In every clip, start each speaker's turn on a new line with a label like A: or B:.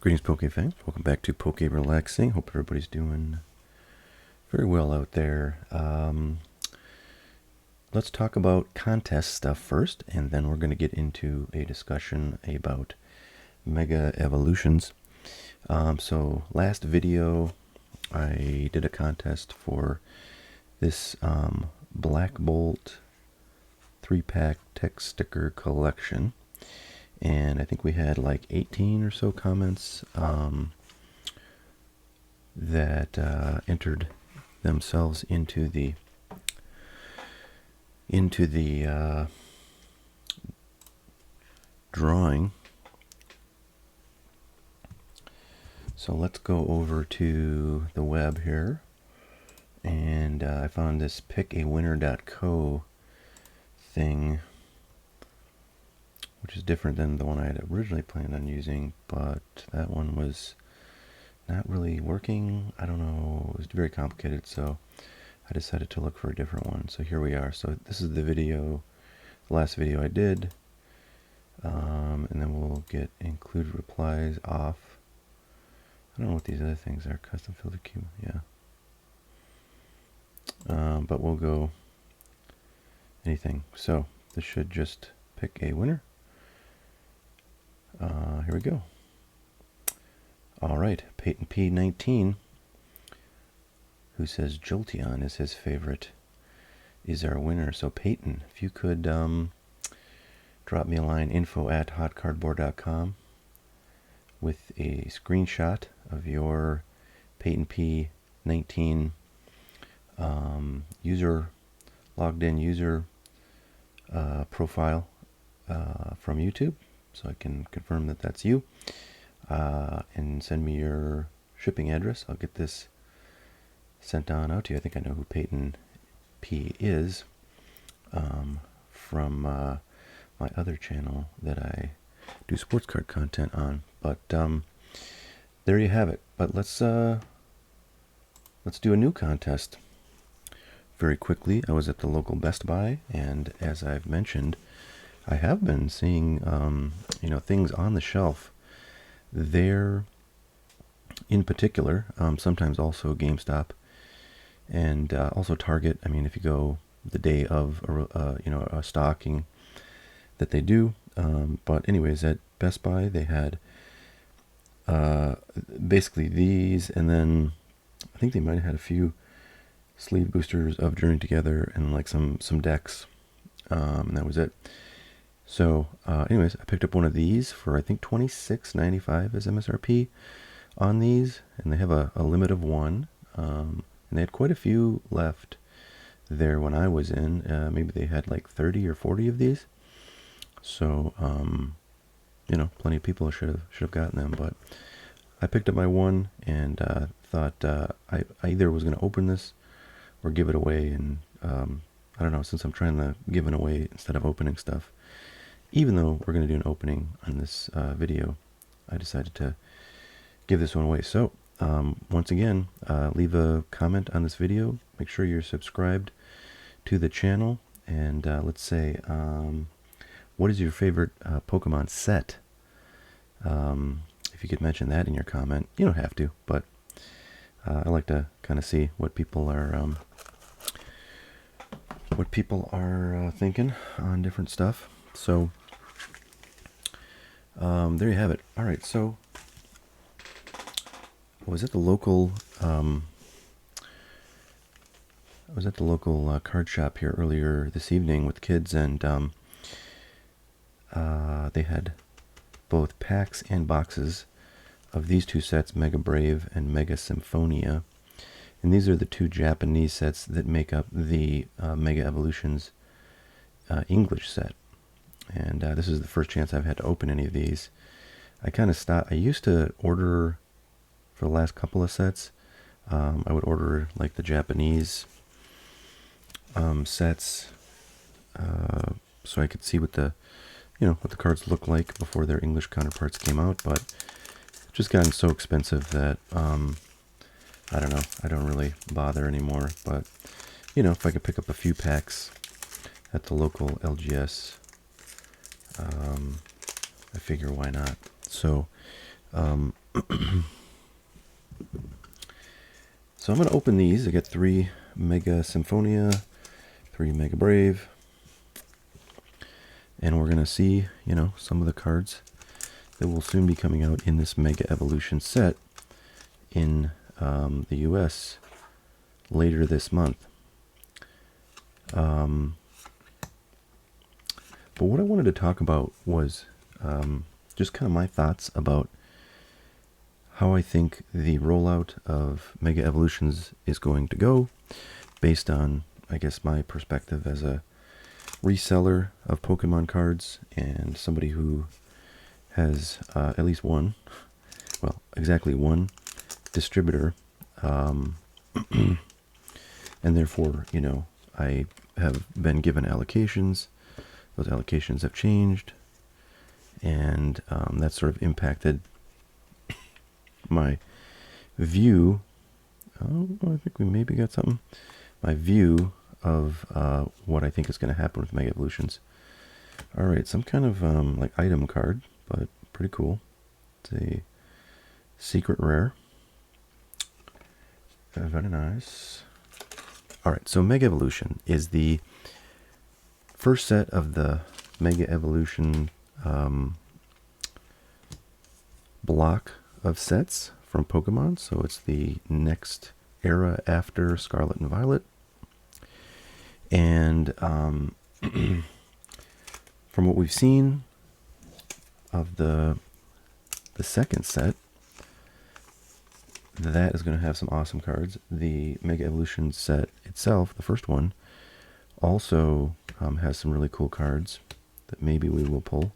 A: Greetings, Poke fans. Welcome back to Poke Relaxing. Hope everybody's doing very well out there. Let's talk about contest stuff first, and then we're going to get into a discussion about Mega Evolutions. So last video, I did a contest for this Black Bolt 3-pack tech sticker collection. And I think we had like 18 or so comments that entered themselves into the drawing. So let's go over to the web here, and I found this pickawinner.co thing, which is different than the one I had originally planned on using, but that one was not really working. I don't know, it was very complicated, so I decided to look for a different one. So here we are. So this is the video, the last video I did, and then we'll get include replies off. I don't know what these other things are, custom filter queue, yeah. But we'll go anything. So this should just pick a winner. Here we go. All right, Peyton P19, who says Jolteon is his favorite, is our winner. So Peyton, if you could drop me a line, info@hotcardboard.com, with a screenshot of your Peyton P19 logged in user profile from YouTube, so I can confirm that that's you, and send me your shipping address. I'll get this sent on out to you. I think I know who Peyton P is from my other channel that I do sports card content on. But there you have it. But let's do a new contest very quickly. I was at the local Best Buy, and as I've mentioned, I have been seeing things on the shelf there, in particular, sometimes also GameStop, and also Target. I mean, if you go the day of a stocking that they do, but anyways, at Best Buy they had basically these, and then I think they might have had a few sleeve boosters of Journey Together and like some decks, and that was it. So anyways, I picked up one of these for I think $26.95 as MSRP on these, and they have a limit of one, and they had quite a few left there when I was in. Maybe they had like 30 or 40 of these, so plenty of people should have gotten them, but I picked up my one and thought I either was going to open this or give it away, and I don't know, since I'm trying to give it away instead of opening stuff, even though we're going to do an opening on this video, I decided to give this one away. So once again, leave a comment on this video, make sure you're subscribed to the channel, and let's say what is your favorite Pokemon set? If you could mention that in your comment. You don't have to, but I like to kind of see what people are thinking on different stuff. So there you have it. All right, so I was at the local card shop here earlier this evening with kids, and they had both packs and boxes of these two sets, Mega Brave and Mega Symphonia. And these are the two Japanese sets that make up the Mega Evolutions English set. And this is the first chance I've had to open any of these. I kind of stopped. I used to order for the last couple of sets. I would order like the Japanese sets, so I could see what the cards look like before their English counterparts came out. But it's just gotten so expensive that I don't know. I don't really bother anymore. But if I could pick up a few packs at the local LGS, I figure why not. So So I'm going to open these. I got 3 Mega Symphonia, 3 Mega Brave, and we're going to see, some of the cards that will soon be coming out in this Mega Evolution set in the US later this month. But what I wanted to talk about was just kind of my thoughts about how I think the rollout of Mega Evolutions is going to go, based on, I guess, my perspective as a reseller of Pokemon cards and somebody who has at least one, well, exactly one distributor, and therefore, I have been given allocations. Those allocations have changed, and that sort of impacted my view. Oh, I think we maybe got something. My view of what I think is going to happen with Mega Evolutions. All right, some kind of like item card, but pretty cool. It's a secret rare. Very nice. All right, so Mega Evolution is the first set of the Mega Evolution block of sets from Pokemon. So it's the next era after Scarlet and Violet. And from what we've seen of the second set, that is going to have some awesome cards. The Mega Evolution set itself, the first one, also has some really cool cards that maybe we will pull,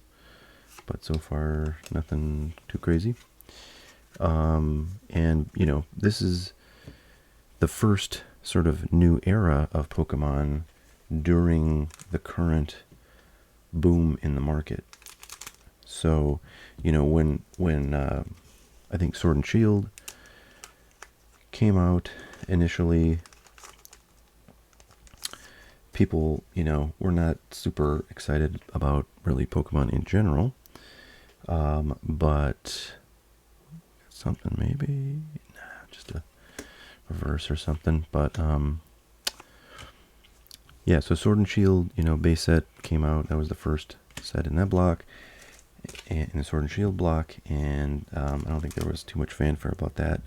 A: but so far nothing too crazy. And this is the first sort of new era of Pokemon during the current boom in the market. So, when I think Sword and Shield came out initially, people, were not super excited about really Pokemon in general. But something maybe, just a reverse or something. But yeah, so Sword and Shield, base set came out. That was the first set in that block, in the Sword and Shield block, and I don't think there was too much fanfare about that.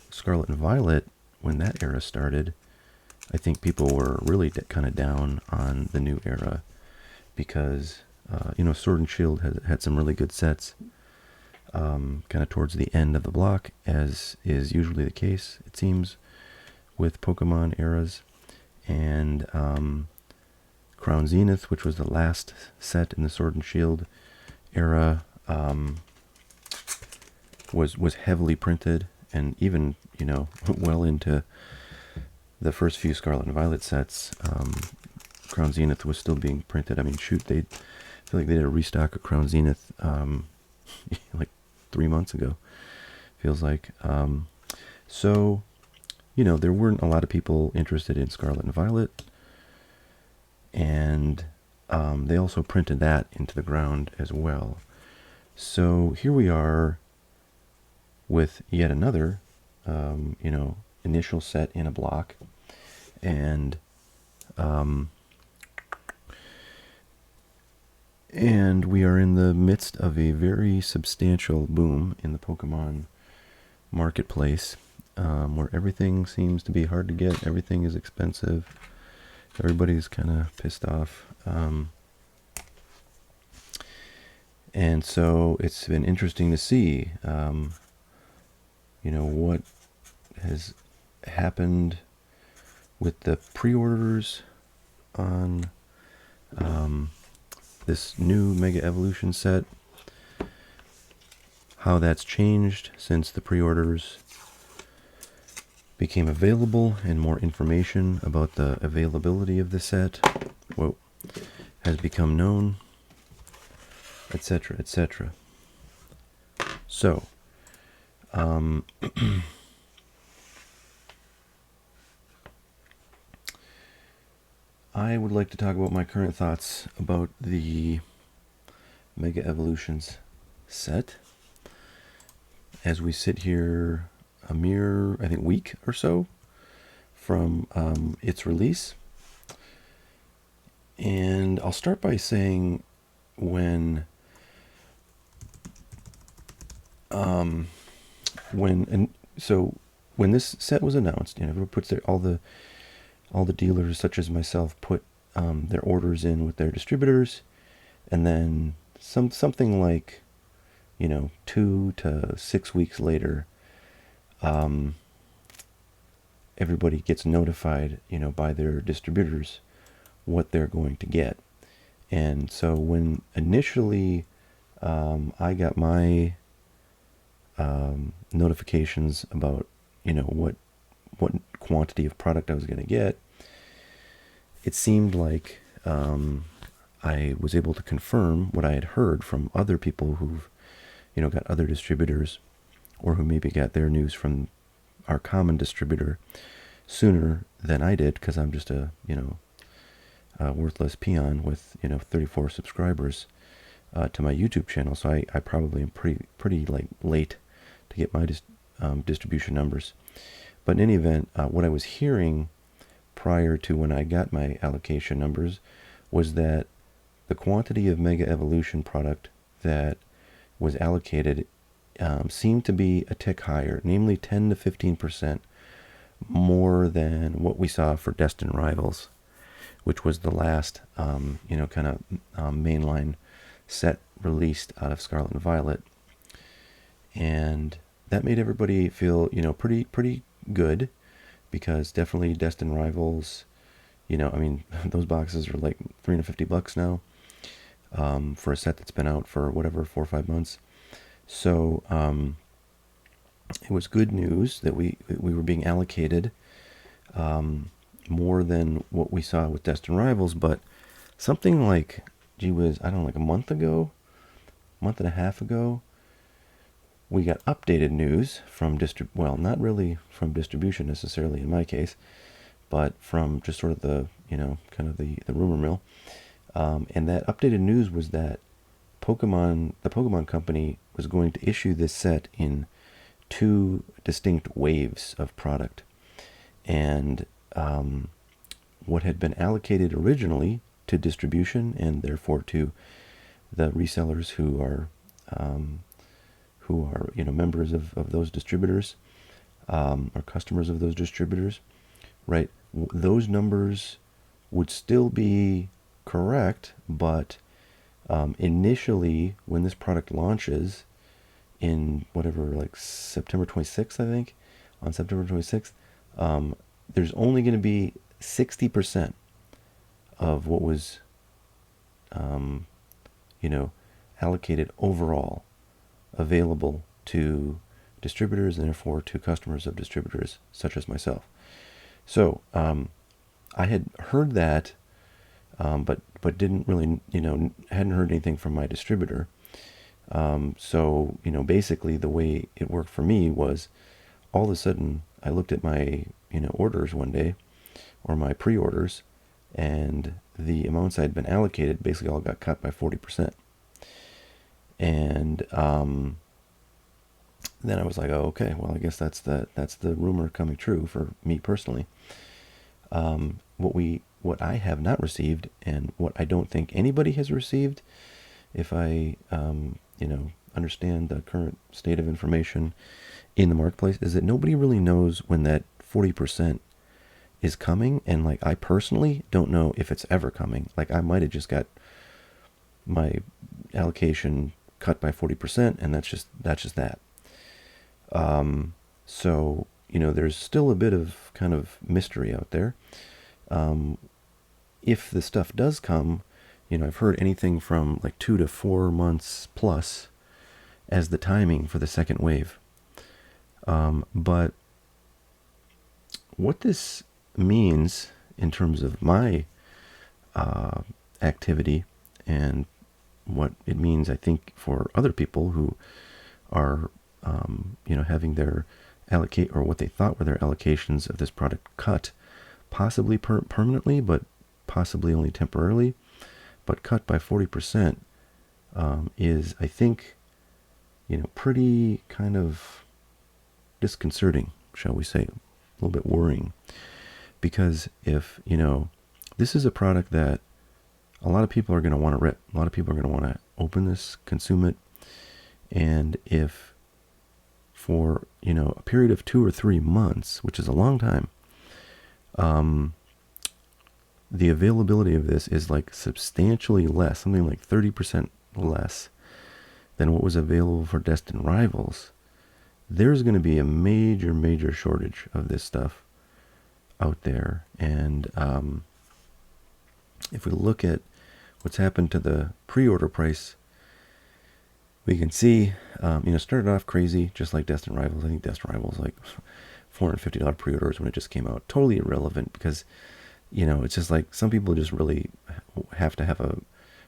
A: Scarlet and Violet, when that era started, I think people were really kind of down on the new era because, Sword and Shield had some really good sets kind of towards the end of the block, as is usually the case, it seems, with Pokemon eras. And Crown Zenith, which was the last set in the Sword and Shield era, was heavily printed, and even, well into the first few Scarlet and Violet sets, Crown Zenith was still being printed. I mean, shoot, I feel like they did a restock of Crown Zenith like 3 months ago, feels like. So, there weren't a lot of people interested in Scarlet and Violet, and they also printed that into the ground as well. So here we are with yet another, initial set in a block, and we are in the midst of a very substantial boom in the Pokemon marketplace, where everything seems to be hard to get, everything is expensive, everybody's kind of pissed off. And so it's been interesting to see, what has happened with the pre-orders on this new Mega Evolution set, how that's changed since the pre-orders became available, and more information about the availability of the set has become known, etc., etc. So, I would like to talk about my current thoughts about the Mega Evolutions set. as we sit here a mere, I think, week or so from its release. And I'll start by saying when and so when this set was announced, everyone puts all the dealers such as myself put their orders in with their distributors, and then something like 2 to 6 weeks later, everybody gets notified by their distributors what they're going to get. And so when initially I got my notifications about what quantity of product I was going to get, it seemed like I was able to confirm what I had heard from other people who've got other distributors, or who maybe got their news from our common distributor sooner than I did, because I'm just a worthless peon with 34 subscribers to my YouTube channel. So I probably am pretty like late to get my distribution numbers. But in any event, what I was hearing prior to when I got my allocation numbers was that the quantity of Mega Evolution product that was allocated seemed to be a tick higher, namely 10 to 15% more than what we saw for Destined Rivals, which was the last kind of mainline set released out of Scarlet and Violet. And that made everybody feel pretty good, because definitely Destined Rivals, those boxes are like $350 now for a set that's been out for whatever 4 or 5 months. So it was good news that we were being allocated more than what we saw with Destined Rivals. But something like, I don't know, like a month and a half ago, we got updated news from not really from distribution necessarily in my case, but from just sort of the kind of the rumor mill. And that updated news was that the Pokemon Company was going to issue this set in 2 distinct waves of product. And what had been allocated originally to distribution, and therefore to the resellers who are members of those distributors, or customers of those distributors, right? Those numbers would still be correct, but initially, when this product launches in whatever, like September 26th, I think, on September 26th, there's only going to be 60% of what was, allocated overall available to distributors, and therefore to customers of distributors such as myself. So I had heard that, but didn't really, hadn't heard anything from my distributor. So basically the way it worked for me was, all of a sudden I looked at my orders one day, or my pre-orders, and the amounts I had been allocated basically all got cut by 40%. And then I was like, oh, okay, well, I guess that's the rumor coming true for me personally. What I have not received, and what I don't think anybody has received, if I understand the current state of information in the marketplace, is that nobody really knows when that 40% is coming. And like, I personally don't know if it's ever coming. Like, I might have just got my allocation cut by 40%, and that's just that. So there's still a bit of kind of mystery out there. If the stuff does come, I've heard anything from like 2 to 4 months plus as the timing for the second wave. But what this means in terms of my activity, and what it means, I think, for other people who are, having their or what they thought were their allocations of this product cut, possibly permanently, but possibly only temporarily, but cut by 40%, is, I think, pretty kind of disconcerting, shall we say, a little bit worrying. Because if, this is a product that a lot of people are going to want to rip. A lot of people are going to want to open this, consume it. And if for, a period of 2 or 3 months, which is a long time, the availability of this is like substantially less, something like 30% less than what was available for Destined Rivals, there's going to be a major, major shortage of this stuff out there. And if we look at what's happened to the pre-order price, we can see, started off crazy, just like Destined Rivals. I think Destined Rivals like $450 pre-orders when it just came out. Totally irrelevant because, it's just like some people just really have to have a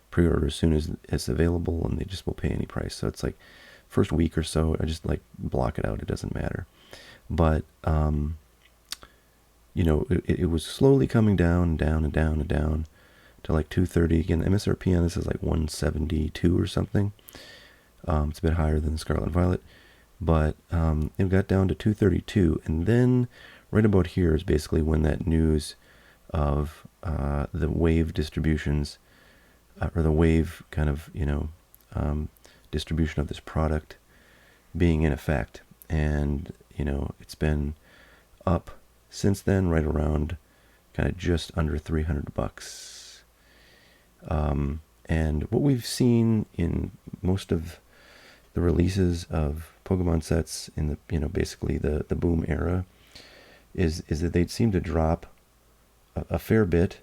A: pre-order as soon as it's available, and they just will pay any price. So it's like first week or so, I just like block it out. It doesn't matter. But it was slowly coming down and down and down and down to like 230. Again, MSRP on this is like 172 or something. It's a bit higher than the Scarlet and Violet, but it got down to 232, and then right about here is basically when that news of the wave distributions, or the wave kind of distribution of this product being in effect, and it's been up since then, right around kind of just under $300. And what we've seen in most of the releases of Pokemon sets in the basically the boom era is that they'd seem to drop a fair bit,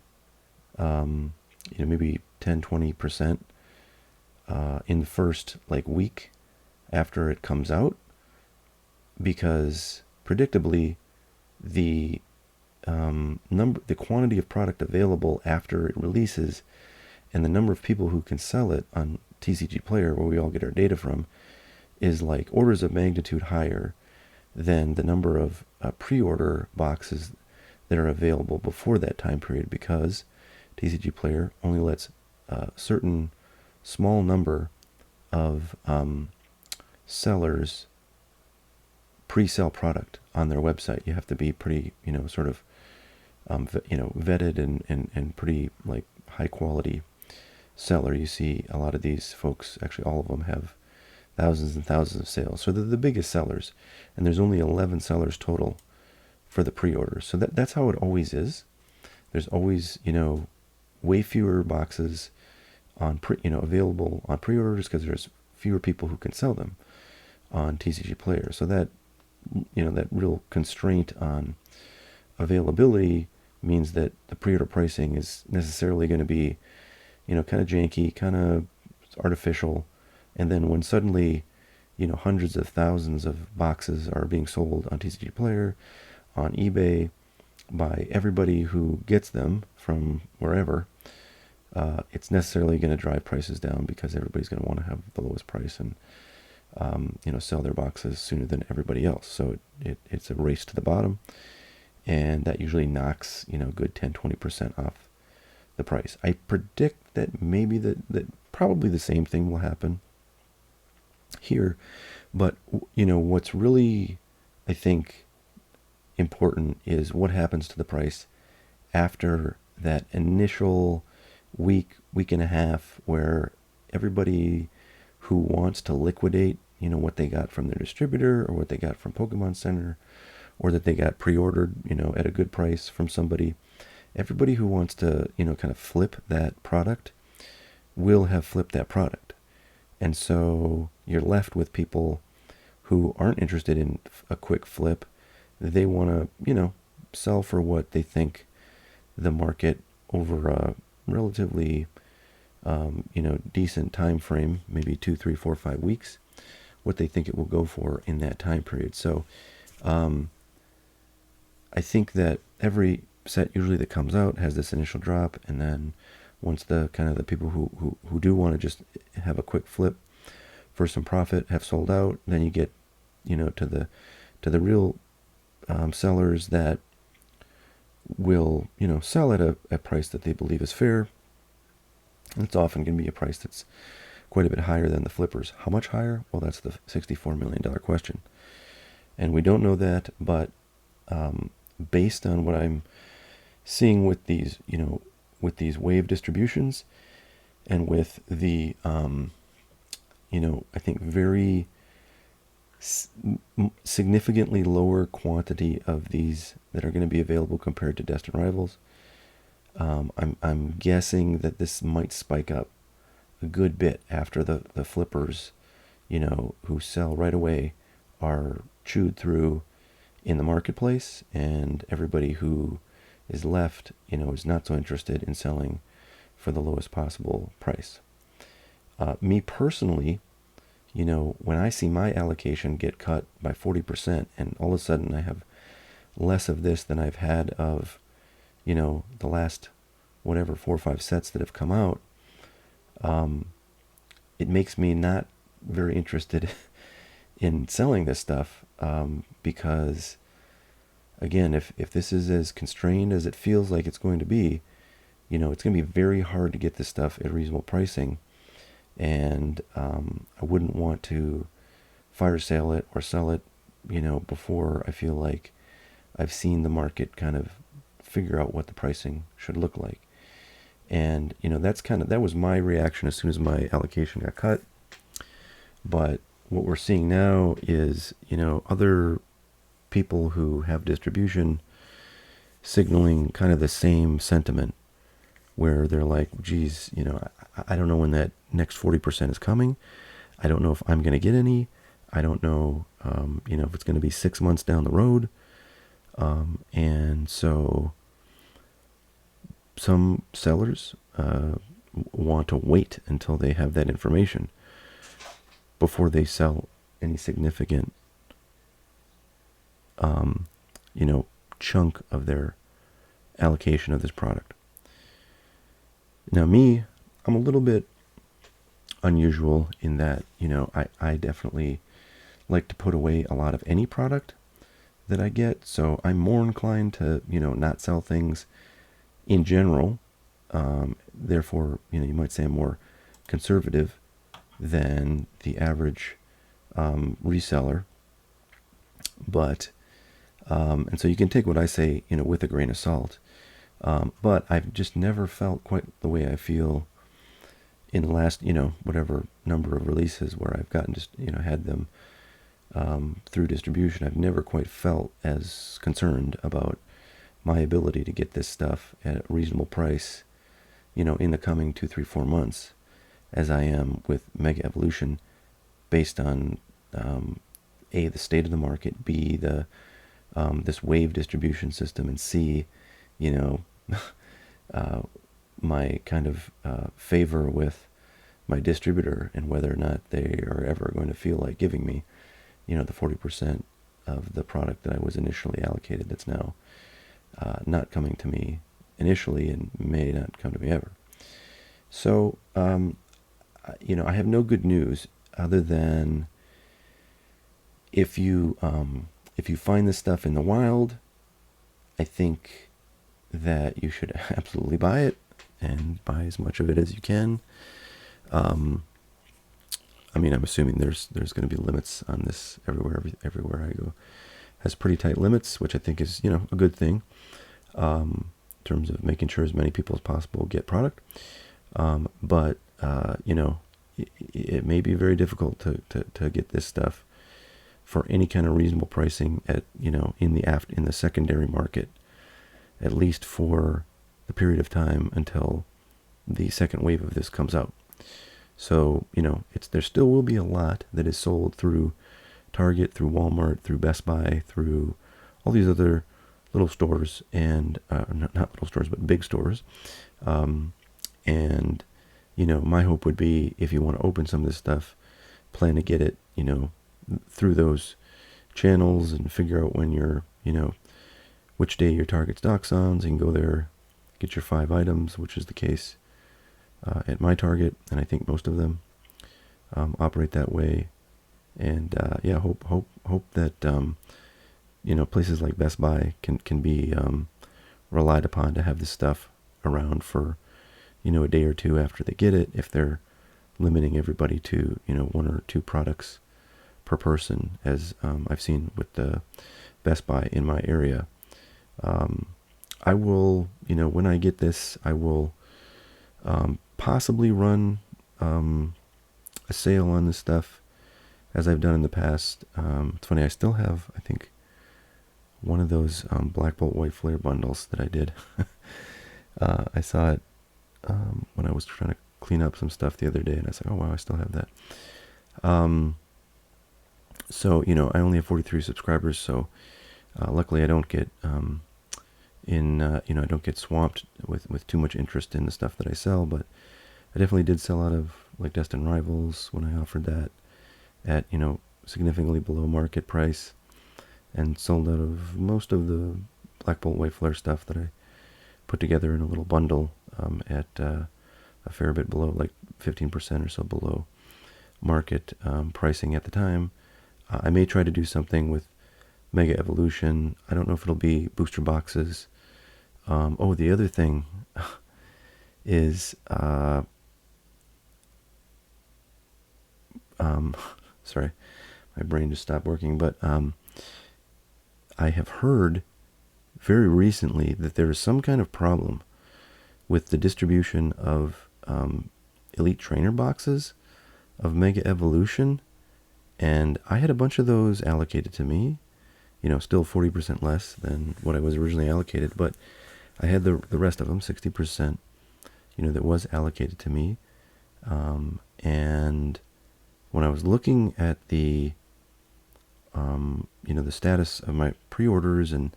A: maybe 10-20% in the first like week after it comes out, because predictably the the quantity of product available after it releases and the number of people who can sell it on TCG Player, where we all get our data from, is like orders of magnitude higher than the number of pre-order boxes that are available before that time period, because TCG Player only lets a certain small number of sellers pre-sell product on their website. You have to be pretty, sort of, vetted and pretty like high quality seller. You see a lot of these folks, actually all of them, have thousands and thousands of sales. So they're the biggest sellers, and there's only 11 sellers total for the pre-orders. So that's how it always is. There's always, way fewer boxes on available on pre-orders because there's fewer people who can sell them on TCG Player. So that that real constraint on availability means that the pre-order pricing is necessarily going to be kind of janky, kind of artificial. And then when suddenly hundreds of thousands of boxes are being sold on TCG Player, on eBay, by everybody who gets them from wherever, it's necessarily going to drive prices down, because everybody's going to want to have the lowest price and sell their boxes sooner than everybody else. So it's a race to the bottom, and that usually knocks good 10-20% off the price. I predict that maybe that probably the same thing will happen here, but what's really, I think, important is what happens to the price after that initial week and a half, where everybody who wants to liquidate what they got from their distributor, or what they got from Pokemon Center, or that they got pre-ordered at a good price from somebody, everybody who wants to kind of flip that product will have flipped that product. And so you're left with people who aren't interested in a quick flip. They want to sell for what they think the market, over a relatively decent time frame, maybe 2, 3, 4, 5 weeks, what they think it will go for in that time period. So I think that every set usually that comes out has this initial drop, and then once the people who do want to just have a quick flip for some profit have sold out, then you get to the real sellers that will sell at a price that they believe is fair. And it's often going to be a price that's quite a bit higher than the flippers. How much higher? Well, that's the $64 million question. And we don't know that, but based on what I'm seeing with these, with these wave distributions and with the, I think very significantly lower quantity of these that are going to be available compared to destined rivals, I'm guessing that this might spike up a good bit after the flippers, who sell right away are chewed through in the marketplace, and everybody who is left, is not so interested in selling for the lowest possible price. Me personally, when I see my allocation get cut by 40% and all of a sudden I have less of this than I've had of, the last whatever 4 or 5 sets that have come out, it makes me not very interested in selling this stuff, because again, if this is as constrained as it feels like it's going to be, it's going to be very hard to get this stuff at reasonable pricing. And I wouldn't want to fire sale it or sell it, before I feel like I've seen the market kind of figure out what the pricing should look like. And, that was my reaction as soon as my allocation got cut. But what we're seeing now is, other people who have distribution signaling kind of the same sentiment, where they're like, geez, I don't know when that next 40% is coming. I don't know if I'm going to get any. I don't know, if it's going to be 6 months down the road. And so some sellers want to wait until they have that information before they sell any significant, chunk of their allocation of this product. Now me, I'm a little bit unusual in that, I definitely like to put away a lot of any product that I get. So I'm more inclined to, not sell things in general. Therefore, you might say I'm more conservative than the average reseller. But, and so you can take what I say, with a grain of salt. But I've just never felt quite the way I feel in the last, whatever number of releases where I've gotten just, had them through distribution. I've never quite felt as concerned about my ability to get this stuff at a reasonable price, in the coming 2, 3, 4 months as I am with Mega Evolution, based on A, the state of the market, B, the this wave distribution system, and C, my kind of favor with my distributor and whether or not they are ever going to feel like giving me, the 40% of the product that I was initially allocated that's now not coming to me initially and may not come to me ever. So, I have no good news other than if you find this stuff in the wild, I think that you should absolutely buy it and buy as much of it as you can. I'm assuming there's going to be limits on this everywhere. Everywhere I go has pretty tight limits, which I think is, a good thing, in terms of making sure as many people as possible get product. But it may be very difficult to get this stuff for any kind of reasonable pricing at, in the secondary market, at least for the period of time until the second wave of this comes out. So, there still will be a lot that is sold through Target, through Walmart, through Best Buy, through all these other little stores, and not little stores, but big stores. And, my hope would be, if you want to open some of this stuff, plan to get it, through those channels and figure out when you're, which day your Target stock's on, so you can go there, get your 5 items, which is the case at my Target, and I think most of them operate that way. And hope that places like Best Buy can be relied upon to have this stuff around for a day or two after they get it, if they're limiting everybody to, one or two products per person, as I've seen with the Best Buy in my area. I will, when I get this, I will possibly run a sale on this stuff, as I've done in the past. It's funny, I still have, I think, one of those Black Bolt White Flare bundles that I did. I saw it when I was trying to clean up some stuff the other day, and I said, oh wow, I still have that. So, I only have 43 subscribers, so luckily I don't get I don't get swamped with too much interest in the stuff that I sell, but I definitely did sell out of like Destin Rivals when I offered that at, significantly below market price, and sold out of most of the Black Bolt White Flare stuff that I put together in a little bundle at a fair bit below, like 15% or so below market pricing at the time. I may try to do something with Mega Evolution. I don't know if it'll be booster boxes. The other thing is, sorry, my brain just stopped working, but I have heard very recently that there is some kind of problem with the distribution of Elite Trainer boxes of Mega Evolution, and I had a bunch of those allocated to me, still 40% less than what I was originally allocated, but I had the rest of them, 60%, that was allocated to me. And when I was looking at the the status of my pre-orders and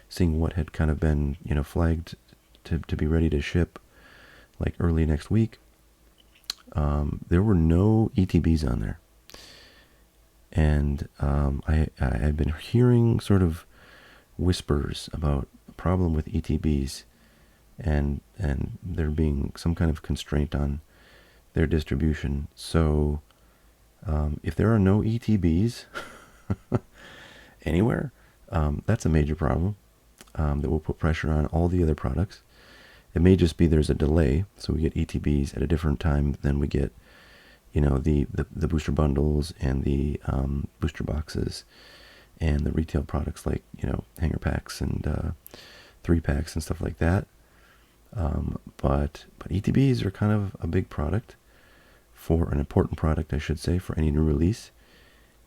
A: seeing what had kind of been, flagged to be ready to ship like early next week, there were no ETBs on there. And I had been hearing sort of whispers about a problem with ETBs, and there being some kind of constraint on their distribution. So if there are no ETBs anywhere, that's a major problem that will put pressure on all the other products. It may just be there's a delay, so we get ETBs at a different time than we get, the booster bundles and the booster boxes and the retail products like, hanger packs and 3-packs and stuff like that. But ETBs are kind of a big product, for an important product, I should say, for any new release.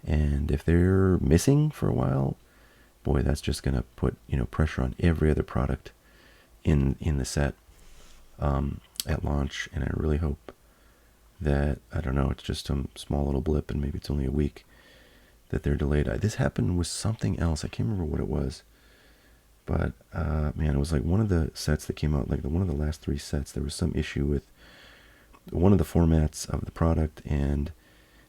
A: And if they're missing for a while, boy, that's just going to put, pressure on every other product in the set at launch. And I really hope that, I don't know, it's just some small little blip and maybe it's only a week that they're delayed. This happened with something else. I can't remember what it was. But, man, it was like one of the sets that came out, like one of the last 3 sets, there was some issue with one of the formats of the product, and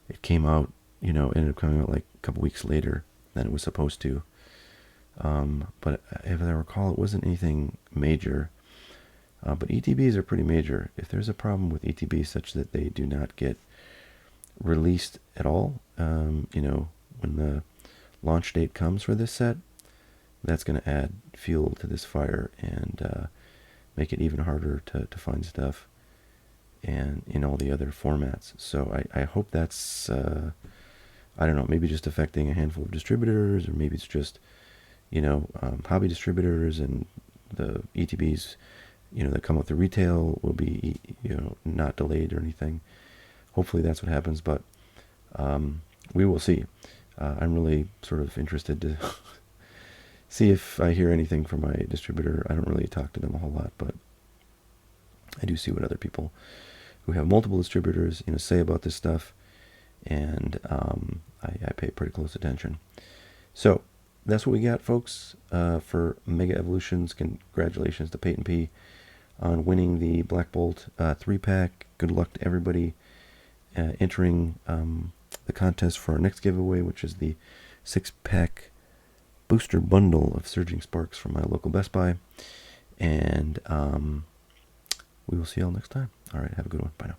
A: it came out, ended up coming out like a couple weeks later than it was supposed to. But if I recall, it wasn't anything major. But ETBs are pretty major. If there's a problem with ETBs such that they do not get released at all, when the launch date comes for this set, that's going to add fuel to this fire and make it even harder to find stuff and in all the other formats. So I hope that's, I don't know, maybe just affecting a handful of distributors, or maybe it's just, hobby distributors, and the ETBs, that come with the retail will be, not delayed or anything. Hopefully that's what happens, but we will see. I'm really sort of interested to see if I hear anything from my distributor. I don't really talk to them a whole lot, but I do see what other people who have multiple distributors, say about this stuff, and I pay pretty close attention. So that's what we got, folks, for Mega Evolutions. Congratulations to Peyton P on winning the Black Bolt 3-pack. Good luck to everybody entering the contest for our next giveaway, which is the 6-pack booster bundle of Surging Sparks from my local Best Buy. And we will see y'all next time. All right, have a good one. Bye now.